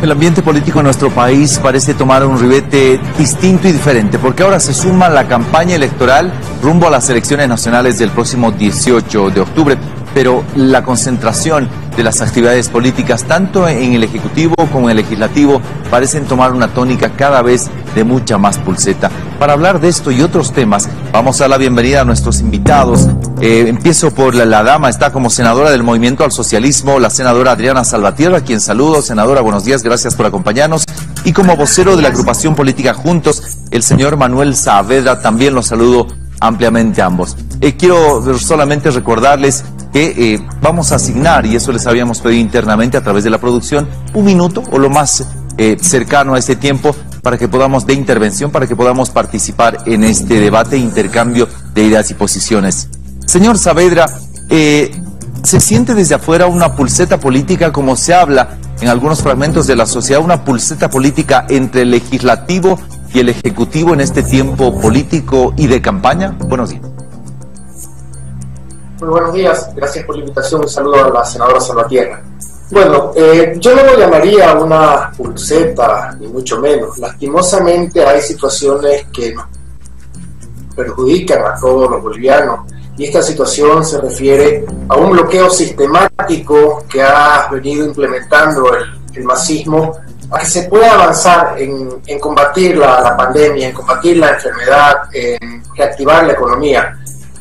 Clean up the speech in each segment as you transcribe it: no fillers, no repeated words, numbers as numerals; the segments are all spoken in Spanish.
El ambiente político en nuestro país parece tomar un ribete distinto y diferente, porque ahora se suma la campaña electoral rumbo a las elecciones nacionales del próximo 18 de octubre. Pero la concentración de las actividades políticas, tanto en el Ejecutivo como en el Legislativo, parecen tomar una tónica cada vez de mucha más pulseta. Para hablar de esto y otros temas, vamos a dar la bienvenida a nuestros invitados. Empiezo por la dama, está como senadora del Movimiento al Socialismo, la senadora Adriana Salvatierra, a quien saludo. Senadora, buenos días, gracias por acompañarnos. Y como vocero de la agrupación política Juntos, el señor Manuel Saavedra, también los saludo ampliamente a ambos. Quiero solamente recordarles que vamos a asignar, y eso les habíamos pedido internamente a través de la producción, un minuto o lo más cercano a este tiempo para que podamos, de intervención, para que podamos participar en este debate e intercambio de ideas y posiciones. Señor Saavedra, ¿se siente desde afuera una pulseta política, como se habla en algunos fragmentos de la sociedad, una pulseta política entre el legislativo y el ejecutivo en este tiempo político y de campaña? Buenos días. Muy buenos días, gracias por la invitación. Un saludo a la senadora Salvatierra. Bueno, yo no lo llamaría una pulseta, ni mucho menos. Lastimosamente hay situaciones que nos perjudican a todos los bolivianos, y esta situación se refiere a un bloqueo sistemático que ha venido implementando el masismo, a que se pueda avanzar en combatir la pandemia, en combatir la enfermedad, en reactivar la economía.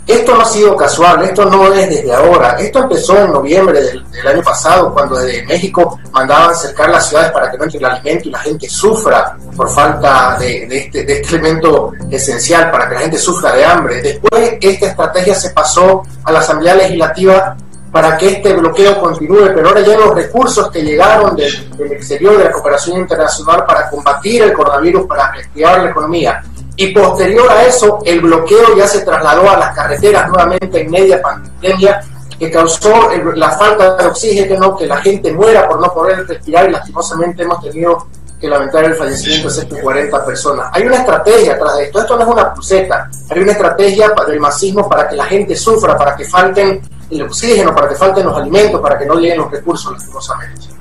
Esto no ha sido casual, esto no es desde ahora, esto empezó en noviembre del año pasado, cuando desde México mandaban cercar las ciudades para que no entre el alimento y la gente sufra por falta de este elemento esencial, para que la gente sufra de hambre. Después esta estrategia se pasó a la Asamblea Legislativa para que este bloqueo continúe, pero ahora ya los recursos que llegaron del exterior, de la cooperación internacional para combatir el coronavirus, para reactivar la economía, y posterior a eso, el bloqueo ya se trasladó a las carreteras nuevamente en media pandemia, que causó la falta de oxígeno, que la gente muera por no poder respirar, y lastimosamente hemos tenido que lamentar el fallecimiento de 140 personas. Hay una estrategia atrás de esto. Esto no es una pulseta, hay una estrategia del masismo para que la gente sufra, para que falten el oxígeno, para que falten los alimentos, para que no lleguen los recursos, lastimosamente.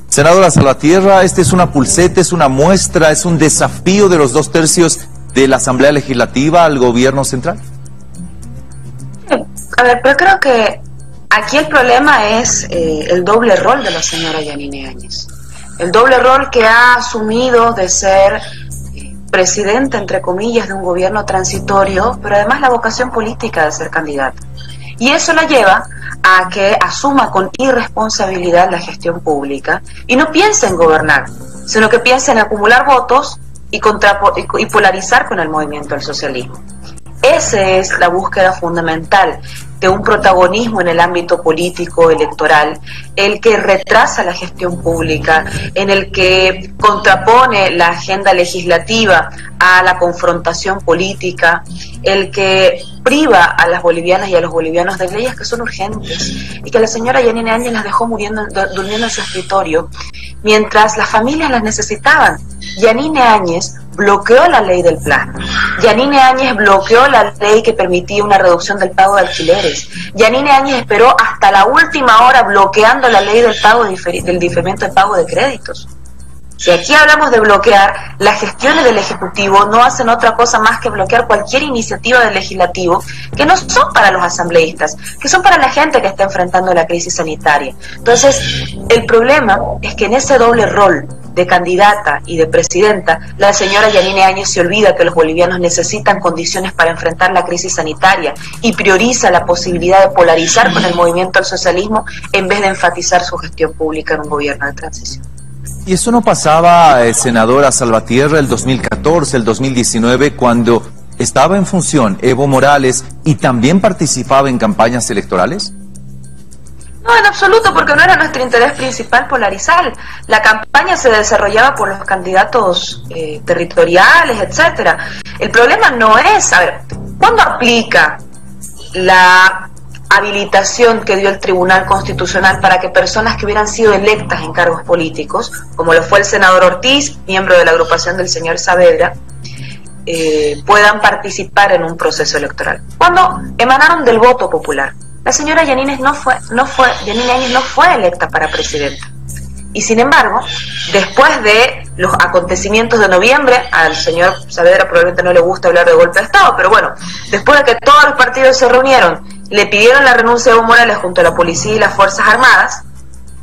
Senadora Salvatierra, ¿esta es una pulseta, es una muestra, es un desafío de los 2/3 de la Asamblea Legislativa al gobierno central? A ver, pero creo que aquí el problema es el doble rol de la señora Yanine Áñez. El doble rol que ha asumido de ser presidenta, entre comillas, de un gobierno transitorio, pero además la vocación política de ser candidata. Y eso la lleva a que asuma con irresponsabilidad la gestión pública y no piensa en gobernar, sino que piensa en acumular votos y polarizar con el movimiento del socialismo. Esa es la búsqueda fundamental de un protagonismo en el ámbito político electoral, el que retrasa la gestión pública, en el que contrapone la agenda legislativa a la confrontación política, el que priva a las bolivianas y a los bolivianos de leyes que son urgentes, y que la señora Yanine Áñez las dejó durmiendo en su escritorio mientras las familias las necesitaban. Yanine Áñez bloqueó la ley del plan. Yanine Áñez bloqueó la ley que permitía una reducción del pago de alquileres. Yanine Áñez esperó hasta la última hora bloqueando la ley del pago del diferimiento de pago de créditos. Si aquí hablamos de bloquear, las gestiones del Ejecutivo no hacen otra cosa más que bloquear cualquier iniciativa del Legislativo que no son para los asambleístas, que son para la gente que está enfrentando la crisis sanitaria. Entonces, el problema es que en ese doble rol de candidata y de presidenta, la señora Yanine Áñez se olvida que los bolivianos necesitan condiciones para enfrentar la crisis sanitaria y prioriza la posibilidad de polarizar con el movimiento al socialismo en vez de enfatizar su gestión pública en un gobierno de transición. Y eso no pasaba, senadora Salvatierra, el 2014, el 2019, cuando estaba en función Evo Morales y también participaba en campañas electorales. No, en absoluto, porque no era nuestro interés principal polarizar. La campaña se desarrollaba por los candidatos territoriales, etcétera. El problema no es, a ver, ¿cuándo aplica la habilitación que dio el Tribunal Constitucional para que personas que hubieran sido electas en cargos políticos, como lo fue el senador Ortiz, miembro de la agrupación del señor Saavedra, puedan participar en un proceso electoral? Cuando emanaron del voto popular. La señora Yanine Áñez no fue electa para presidenta. Y sin embargo, después de los acontecimientos de noviembre, al señor Saavedra probablemente no le gusta hablar de golpe de Estado, pero bueno, después de que todos los partidos se reunieron, le pidieron la renuncia de Evo Morales junto a la policía y las Fuerzas Armadas,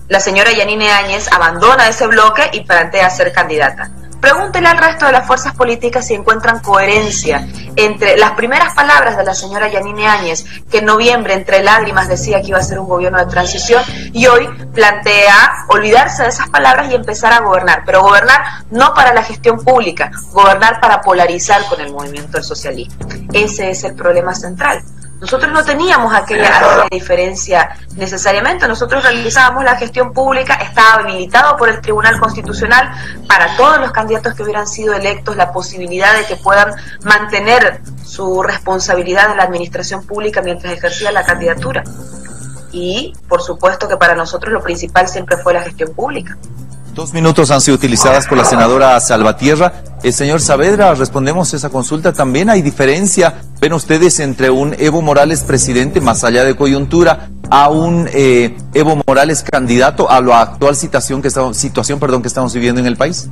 la señora Yanine Áñez abandona ese bloque y plantea ser candidata. Pregúntele al resto de las fuerzas políticas si encuentran coherencia entre las primeras palabras de la señora Yanine Áñez, que en noviembre entre lágrimas decía que iba a ser un gobierno de transición, y hoy plantea olvidarse de esas palabras y empezar a gobernar, pero gobernar no para la gestión pública, gobernar para polarizar con el movimiento del socialismo. Ese es el problema central. Nosotros no teníamos aquella diferencia necesariamente, nosotros realizábamos la gestión pública, estaba habilitado por el Tribunal Constitucional para todos los candidatos que hubieran sido electos la posibilidad de que puedan mantener su responsabilidad en la administración pública mientras ejercían la candidatura. Y por supuesto que para nosotros lo principal siempre fue la gestión pública. 2 minutos han sido utilizadas por la senadora Salvatierra. Señor Saavedra, respondemos esa consulta. ¿También hay diferencia, ven ustedes, entre un Evo Morales presidente, más allá de coyuntura, a un Evo Morales candidato, a la actual situación que estamos viviendo en el país?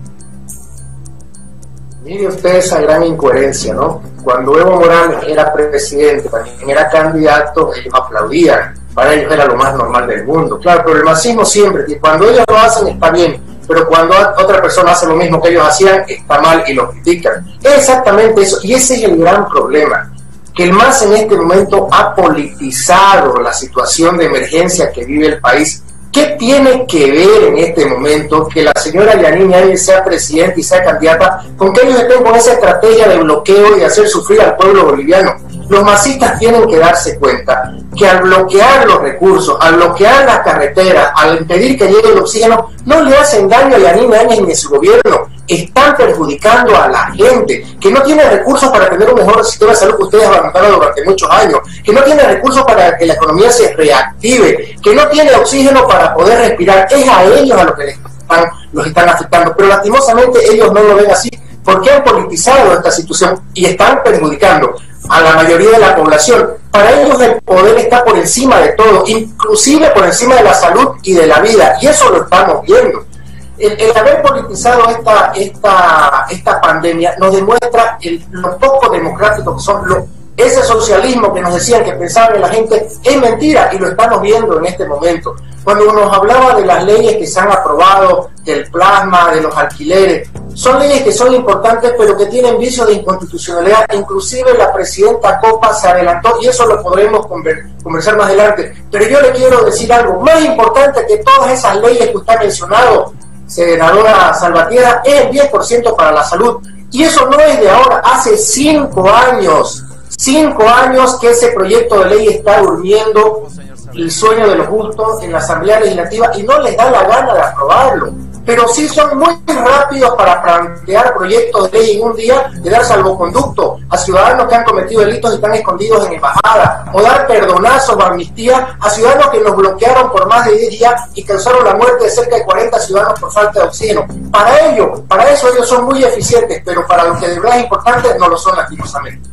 Mire usted esa gran incoherencia, ¿no? Cuando Evo Morales era presidente, también era candidato, ellos aplaudían. Para ellos era lo más normal del mundo. Claro, pero el masismo siempre, que cuando ellos lo hacen está bien, pero cuando otra persona hace lo mismo que ellos hacían, está mal y lo critican. Es exactamente eso, y ese es el gran problema, que el MAS en este momento ha politizado la situación de emergencia que vive el país. ¿Qué tiene que ver en este momento que la señora Yanine Áñez sea presidenta y sea candidata con que ellos estén con esa estrategia de bloqueo y de hacer sufrir al pueblo boliviano? Los masistas tienen que darse cuenta que al bloquear los recursos, al bloquear las carreteras, al impedir que llegue el oxígeno, no le hacen daño a Yanine Áñez ni a su gobierno. Están perjudicando a la gente que no tiene recursos para tener un mejor sistema de salud que ustedes abandonaron durante muchos años, que no tiene recursos para que la economía se reactive, que no tiene oxígeno para poder respirar. Es a ellos a los que los están afectando, pero lastimosamente ellos no lo ven así porque han politizado esta situación y están perjudicando a la mayoría de la población. Para ellos el poder está por encima de todo, inclusive por encima de la salud y de la vida, y eso lo estamos viendo. El haber politizado esta pandemia nos demuestra lo poco democrático que son. Ese socialismo que nos decían que pensaban en la gente es mentira, y lo estamos viendo en este momento. Cuando nos hablaba de las leyes que se han aprobado, del plasma, de los alquileres, son leyes que son importantes pero que tienen vicios de inconstitucionalidad. Inclusive la presidenta Copa se adelantó, y eso lo podremos conversar más adelante. Pero yo le quiero decir algo más importante que todas esas leyes que usted ha mencionado, senadora Salvatierra, es el 10% para la salud. Y eso no es de ahora, hace 5 años. 5 años que ese proyecto de ley está durmiendo el sueño de los justos en la Asamblea Legislativa y no les da la gana de aprobarlo. Pero sí son muy rápidos para plantear proyectos de ley en un día, de dar salvoconducto a ciudadanos que han cometido delitos y están escondidos en embajada, o dar perdonazos o amnistía a ciudadanos que nos bloquearon por más de 10 días y causaron la muerte de cerca de 40 ciudadanos por falta de oxígeno. Para eso ellos son muy eficientes, pero para lo que de verdad es importante no lo son lastimosamente.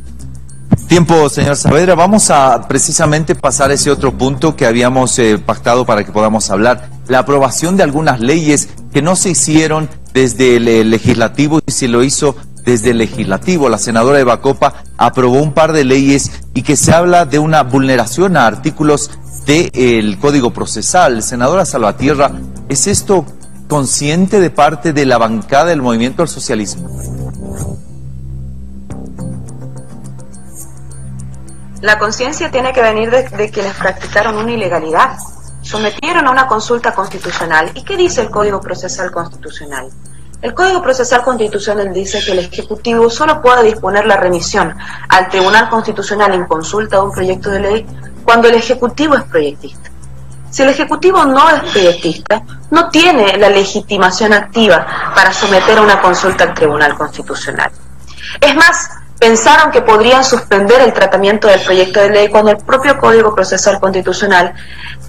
Tiempo, señor Saavedra. Vamos a precisamente pasar ese otro punto que habíamos pactado para que podamos hablar. La aprobación de algunas leyes que no se hicieron desde el legislativo y se lo hizo desde el legislativo. La senadora Eva Copa aprobó un par de leyes y que se habla de una vulneración a artículos del Código Procesal. Senadora Salvatierra, ¿es esto consciente de parte de la bancada del Movimiento al Socialismo? La conciencia tiene que venir de quienes practicaron una ilegalidad, sometieron a una consulta constitucional. ¿Y qué dice el Código Procesal Constitucional? El Código Procesal Constitucional dice que el Ejecutivo solo puede disponer la remisión al Tribunal Constitucional en consulta de un proyecto de ley cuando el Ejecutivo es proyectista. Si el Ejecutivo no es proyectista, no tiene la legitimación activa para someter a una consulta al Tribunal Constitucional. Es más, pensaron que podrían suspender el tratamiento del proyecto de ley cuando el propio Código Procesal Constitucional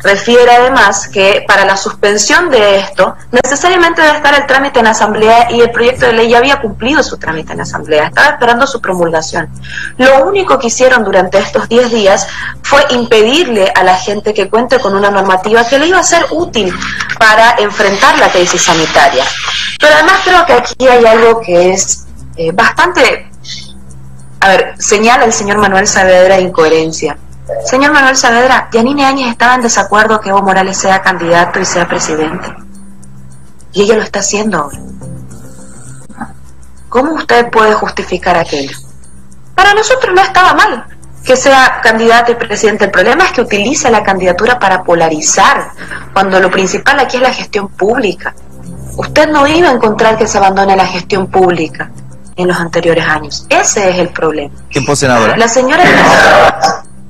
refiere además que para la suspensión de esto necesariamente debe estar el trámite en asamblea, y el proyecto de ley ya había cumplido su trámite en asamblea, estaba esperando su promulgación. Lo único que hicieron durante estos 10 días fue impedirle a la gente que cuente con una normativa que le iba a ser útil para enfrentar la crisis sanitaria. Pero además creo que aquí hay algo que es bastante... A ver, señala el señor Manuel Saavedra incoherencia. Señor Manuel Saavedra, Yanine Áñez estaba en desacuerdo que Evo Morales sea candidato y sea presidente. Y ella lo está haciendo ahora. ¿Cómo usted puede justificar aquello? Para nosotros no estaba mal que sea candidato y presidente. El problema es que utiliza la candidatura para polarizar, cuando lo principal aquí es la gestión pública. Usted no iba a encontrar que se abandone la gestión pública en los anteriores años. Ese es el problema. ¿Tiempo, senadora? La señora...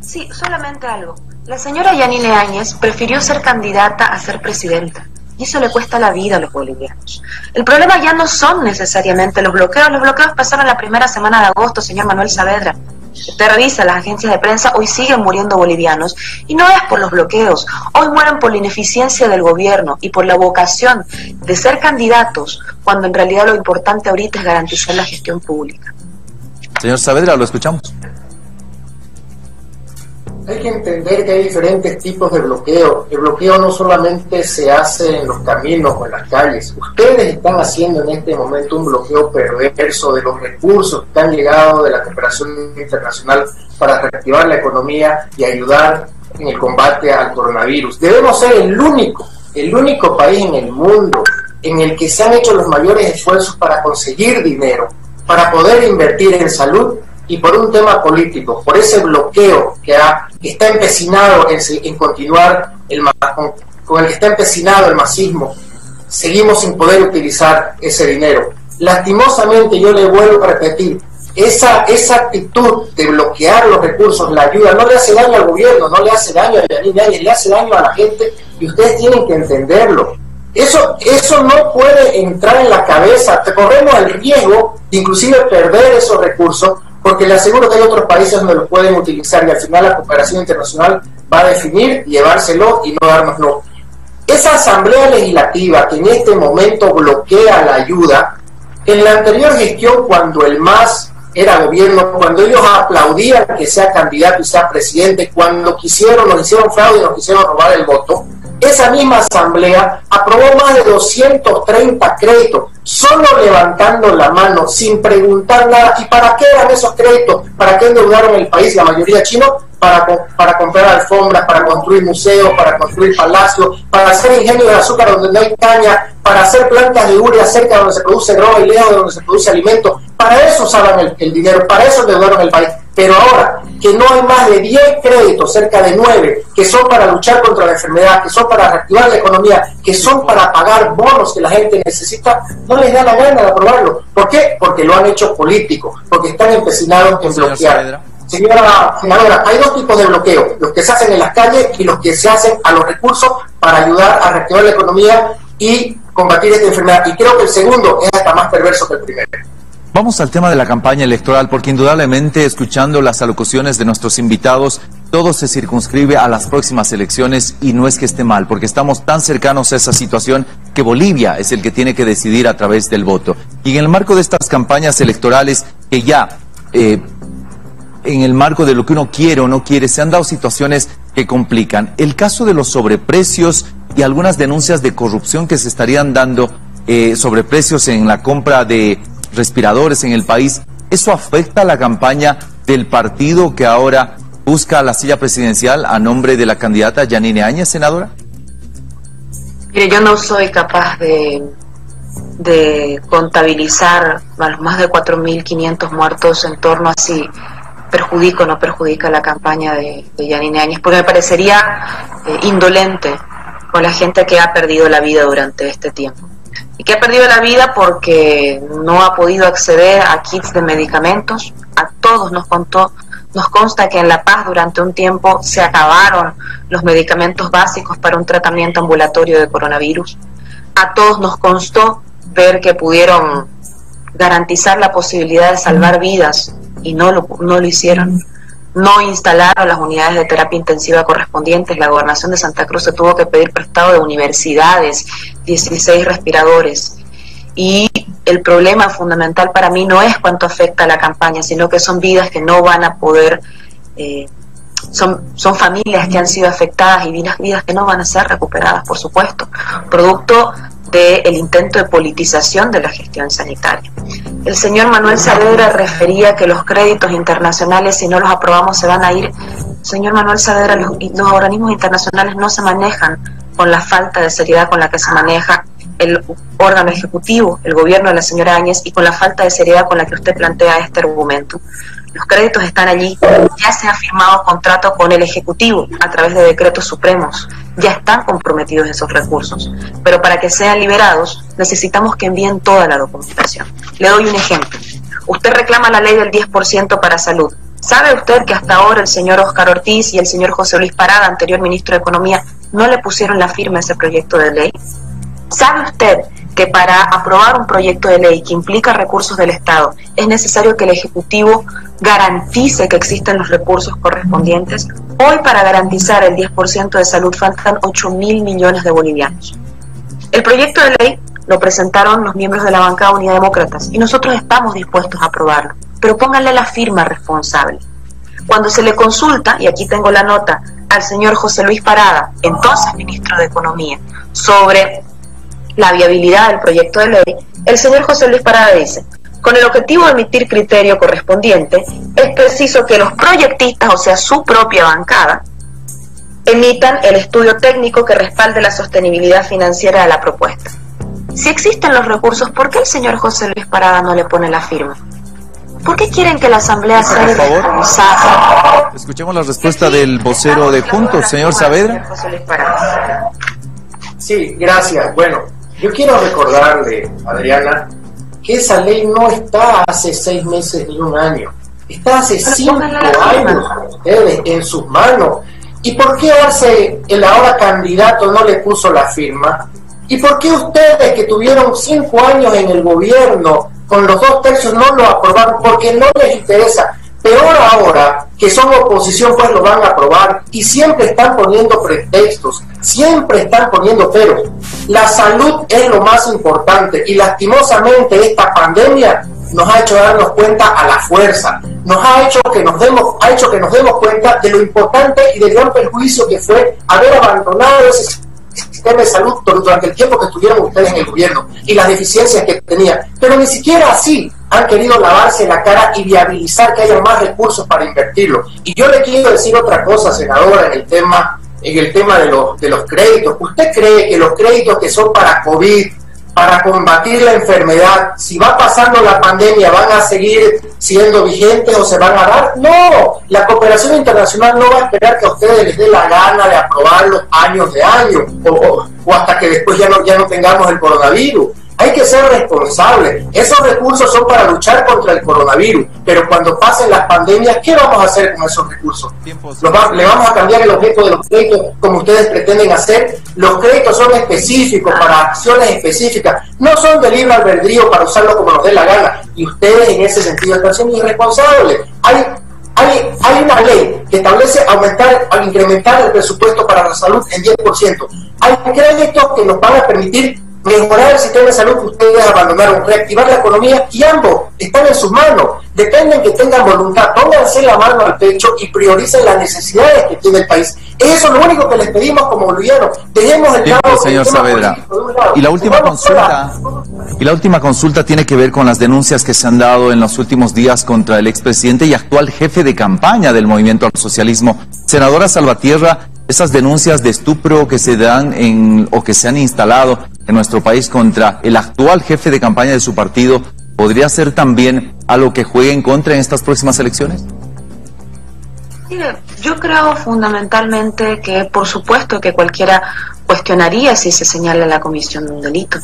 Sí, solamente algo. La señora Yanine Áñez prefirió ser candidata a ser presidenta. Y eso le cuesta la vida a los bolivianos. El problema ya no son necesariamente los bloqueos. Los bloqueos pasaron la primera semana de agosto, señor Manuel Saavedra. Usted revisa las agencias de prensa, hoy siguen muriendo bolivianos. Y no es por los bloqueos. Hoy mueren por la ineficiencia del gobierno y por la vocación de ser candidatos, cuando en realidad lo importante ahorita es garantizar la gestión pública. Señor Saavedra, lo escuchamos. Hay que entender que hay diferentes tipos de bloqueo. El bloqueo no solamente se hace en los caminos o en las calles. Ustedes están haciendo en este momento un bloqueo perverso de los recursos que han llegado de la cooperación internacional para reactivar la economía y ayudar en el combate al coronavirus. Debemos ser el único país en el mundo en el que se han hecho los mayores esfuerzos para conseguir dinero, para poder invertir en salud, y por un tema político, por ese bloqueo que está empecinado en continuar con el que está empecinado el masismo, seguimos sin poder utilizar ese dinero. Lastimosamente, yo le vuelvo a repetir, esa actitud de bloquear los recursos, la ayuda, no le hace daño al gobierno, no le hace daño a Yanine Áñez, le hace daño a la gente, y ustedes tienen que entenderlo. Eso no puede entrar en la cabeza. Corremos el riesgo de inclusive perder esos recursos, porque le aseguro que hay otros países donde lo pueden utilizar, y al final la cooperación internacional va a definir, llevárselo y no dárnoslo. Esa asamblea legislativa que en este momento bloquea la ayuda, en la anterior gestión, cuando el MAS era gobierno, cuando ellos aplaudían que sea candidato y sea presidente, cuando nos hicieron fraude y nos quisieron robar el voto, esa misma asamblea aprobó más de 230 créditos, solo levantando la mano, sin preguntar nada. ¿Y para qué eran esos créditos? ¿Para qué endeudaron el país, la mayoría chino? Para comprar alfombras, para construir museos, para construir palacios, para hacer ingenios de azúcar donde no hay caña, para hacer plantas de urea cerca de donde se produce droga y lejos de donde se produce alimento. Para eso usaban el dinero, para eso endeudaron el país. Pero ahora que no hay más de 10 créditos, cerca de 9, que son para luchar contra la enfermedad, que son para reactivar la economía, que son para pagar bonos que la gente necesita, no les da la gana de aprobarlo. ¿Por qué? Porque lo han hecho político, porque están empecinados en bloquear. Señora senadora, hay dos tipos de bloqueo, los que se hacen en las calles y los que se hacen a los recursos para ayudar a reactivar la economía y combatir esta enfermedad. Y creo que el segundo es hasta más perverso que el primero. Vamos al tema de la campaña electoral, porque indudablemente, escuchando las alocuciones de nuestros invitados, todo se circunscribe a las próximas elecciones, y no es que esté mal, porque estamos tan cercanos a esa situación que Bolivia es el que tiene que decidir a través del voto. Y en el marco de estas campañas electorales, que ya en el marco de lo que uno quiere o no quiere, se han dado situaciones que complican. El caso de los sobreprecios y algunas denuncias de corrupción que se estarían dando, sobreprecios en la compra de respiradores en el país, ¿eso afecta a la campaña del partido que ahora busca la silla presidencial a nombre de la candidata Yanine Áñez, senadora? Mire, yo no soy capaz de contabilizar a los más de 4.500 muertos en torno a si perjudica o no perjudica la campaña de Yanine Áñez, porque me parecería indolente con la gente que ha perdido la vida durante este tiempo. Y que ha perdido la vida porque no ha podido acceder a kits de medicamentos. A todos nos consta que en La Paz durante un tiempo se acabaron los medicamentos básicos para un tratamiento ambulatorio de coronavirus. A todos nos constó ver que pudieron garantizar la posibilidad de salvar vidas y no lo hicieron. No instalaron las unidades de terapia intensiva correspondientes. La gobernación de Santa Cruz se tuvo que pedir prestado de universidades, 16 respiradores. Y el problema fundamental para mí no es cuánto afecta a la campaña, sino que son vidas que no van a poder, son familias que han sido afectadas y vidas que no van a ser recuperadas, por supuesto, producto del intento de politización de la gestión sanitaria. El señor Manuel Saavedra refería que los créditos internacionales, si no los aprobamos, se van a ir. Señor Manuel Saavedra, los organismos internacionales no se manejan con la falta de seriedad con la que se maneja el órgano ejecutivo, el gobierno de la señora Áñez, y con la falta de seriedad con la que usted plantea este argumento. Los créditos están allí, ya se ha firmado contrato con el Ejecutivo a través de decretos supremos, ya están comprometidos esos recursos, pero para que sean liberados necesitamos que envíen toda la documentación. Le doy un ejemplo. Usted reclama la ley del 10% para salud. ¿Sabe usted que hasta ahora el señor Óscar Ortiz y el señor José Luis Parada, anterior ministro de Economía, no le pusieron la firma a ese proyecto de ley? ¿Sabe usted que para aprobar un proyecto de ley que implica recursos del Estado es necesario que el Ejecutivo garantice que existen los recursos correspondientes? Hoy, para garantizar el 10% de salud faltan 8.000 millones de bolivianos. El proyecto de ley lo presentaron los miembros de la bancada Unidad Demócratas y nosotros estamos dispuestos a aprobarlo, pero pónganle la firma responsable. Cuando se le consulta, y aquí tengo la nota, al señor José Luis Parada, entonces ministro de Economía, sobre la viabilidad del proyecto de ley, el señor José Luis Parada dice: con el objetivo de emitir criterio correspondiente, es preciso que los proyectistas, o sea, su propia bancada, emitan el estudio técnico que respalde la sostenibilidad financiera de la propuesta. Si existen los recursos, ¿por qué el señor José Luis Parada no le pone la firma? ¿Por qué quieren que la Asamblea sea irresponsable? Escuchemos la respuesta del vocero de Juntos, señor Saavedra. Sí, gracias. Bueno, yo quiero recordarle, Adriana, que esa ley no está hace 6 meses ni un año. Está hace 5 años ustedes en sus manos. ¿Y por qué el ahora candidato no le puso la firma? ¿Y por qué ustedes, que tuvieron 5 años en el gobierno, con los 2 tercios, no lo aprobaron? Porque no les interesa. Peor ahora, que son oposición, pues lo van a aprobar y siempre están poniendo pretextos, siempre están poniendo peros. La salud es lo más importante y lastimosamente esta pandemia nos ha hecho darnos cuenta a la fuerza, nos ha hecho que nos demos cuenta de lo importante y del gran perjuicio que fue haber abandonado ese sistema de salud durante el tiempo que estuvieron ustedes en el gobierno y las deficiencias que tenían. Pero ni siquiera así han querido lavarse la cara y viabilizar que haya más recursos para invertirlo. Y yo le quiero decir otra cosa, senadora, en el tema de los créditos. ¿Usted cree que los créditos que son para COVID, para combatir la enfermedad, si va pasando la pandemia, van a seguir siendo vigentes o se van a dar? No, la cooperación internacional no va a esperar que a ustedes les dé la gana de aprobarlos años de años o hasta que después ya no tengamos el coronavirus. Hay que ser responsables. Esos recursos son para luchar contra el coronavirus, pero cuando pasen las pandemias, ¿qué vamos a hacer con esos recursos? ¿Le vamos a cambiar el objeto de los créditos como ustedes pretenden hacer? Los créditos son específicos, para acciones específicas, no son de libre albedrío para usarlos como nos dé la gana, y ustedes en ese sentido están siendo irresponsables. Hay una ley que establece incrementar el presupuesto para la salud en 10%. Hay créditos que nos van a permitir mejorar el sistema de salud que ustedes abandonaron, reactivar la economía, y ambos están en sus manos. Dependen que tengan voluntad, pónganse la mano al pecho y prioricen las necesidades que tiene el país. Eso es lo único que les pedimos como bolivianos. Dejemos el tiempo, señor Saavedra. Y la última consulta tiene que ver con las denuncias que se han dado en los últimos días contra el expresidente y actual jefe de campaña del Movimiento al Socialismo. Senadora Salvatierra, esas denuncias de estupro que se dan o que se han instalado en nuestro país contra el actual jefe de campaña de su partido, ¿podría ser también algo que juegue en contra en estas próximas elecciones? Mire, yo creo fundamentalmente que por supuesto que cualquiera cuestionaría si se señala la comisión de un delito.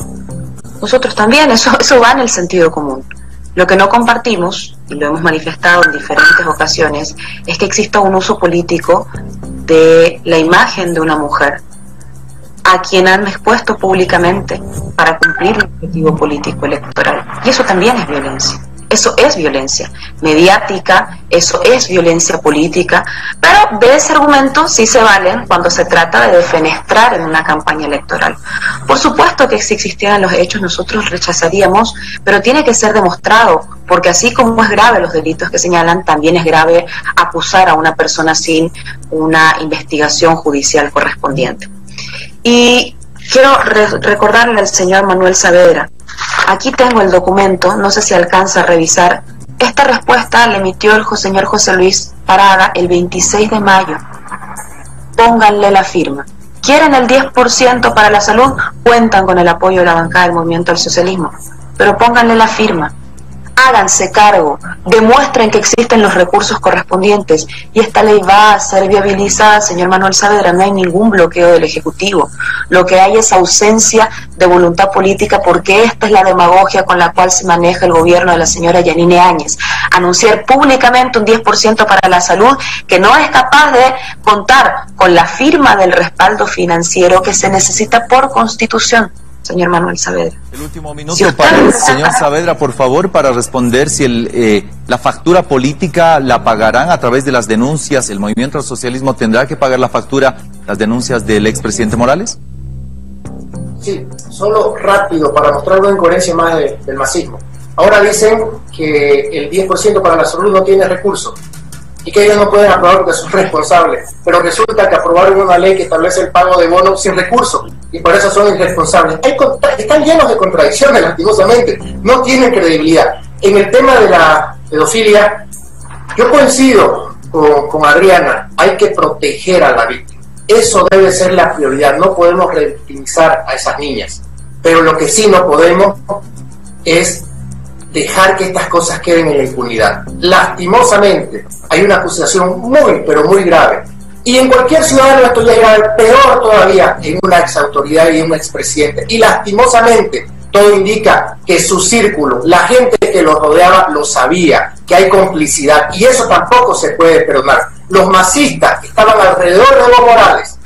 Nosotros también, eso va en el sentido común. Lo que no compartimos, y lo hemos manifestado en diferentes ocasiones, es que exista un uso político de la imagen de una mujer a quien han expuesto públicamente para cumplir el objetivo político electoral. Y eso también es violencia. Eso es violencia mediática, eso es violencia política, pero de ese argumento sí se valen cuando se trata de defenestrar en una campaña electoral. Por supuesto que si existieran los hechos nosotros rechazaríamos, pero tiene que ser demostrado, porque así como es grave los delitos que señalan, también es grave acusar a una persona sin una investigación judicial correspondiente. Y quiero recordarle al señor Manuel Saavedra, aquí tengo el documento, no sé si alcanza a revisar. Esta respuesta la emitió el señor José Luis Parada el 26 de mayo. Pónganle la firma. ¿Quieren el 10% para la salud? Cuentan con el apoyo de la bancada del Movimiento al Socialismo. Pero pónganle la firma. Háganse cargo, demuestren que existen los recursos correspondientes y esta ley va a ser viabilizada, señor Manuel Saavedra. No hay ningún bloqueo del Ejecutivo, lo que hay es ausencia de voluntad política, porque esta es la demagogia con la cual se maneja el gobierno de la señora Yanine Áñez, anunciar públicamente un 10% para la salud que no es capaz de contar con la firma del respaldo financiero que se necesita por Constitución. Señor Manuel Saavedra. El último minuto para el señor Saavedra, por favor, para responder si la factura política la pagarán a través de las denuncias. ¿El Movimiento al Socialismo tendrá que pagar la factura, las denuncias del expresidente Morales? Sí, solo rápido para mostrar una incoherencia más del masismo. Ahora dicen que el 10% para la salud no tiene recursos y que ellos no pueden aprobar porque son responsables, pero resulta que aprobaron una ley que establece el pago de bonos sin recursos y por eso son irresponsables. Están llenos de contradicciones, lastimosamente, no tienen credibilidad. En el tema de la pedofilia, yo coincido con Adriana, hay que proteger a la víctima. Eso debe ser la prioridad, no podemos revictimizar a esas niñas, pero lo que sí no podemos es dejar que estas cosas queden en la impunidad. Lastimosamente, hay una acusación muy, pero muy grave. Y en cualquier ciudadano esto ya es grave, peor todavía en una exautoridad y en un expresidente. Y lastimosamente, todo indica que su círculo, la gente que lo rodeaba, lo sabía, que hay complicidad. Y eso tampoco se puede perdonar. Los masistas que estaban alrededor de Evo Morales,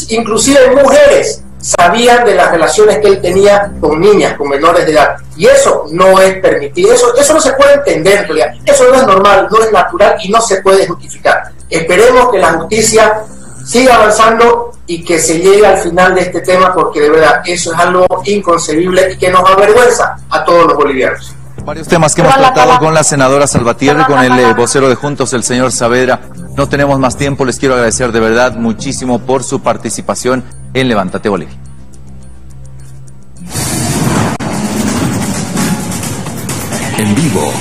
inclusive mujeres, sabían de las relaciones que él tenía con niñas, con menores de edad, y eso no es permitido, eso no se puede entender en realidad, eso no es normal, no es natural y no se puede justificar. Esperemos que la justicia siga avanzando y que se llegue al final de este tema, porque de verdad eso es algo inconcebible y que nos avergüenza a todos los bolivianos. Varios temas que hemos tratado con la senadora Salvatierra, con el vocero de Juntos, el señor Saavedra. No tenemos más tiempo, les quiero agradecer de verdad muchísimo por su participación en Levántate Bolivia. En vivo.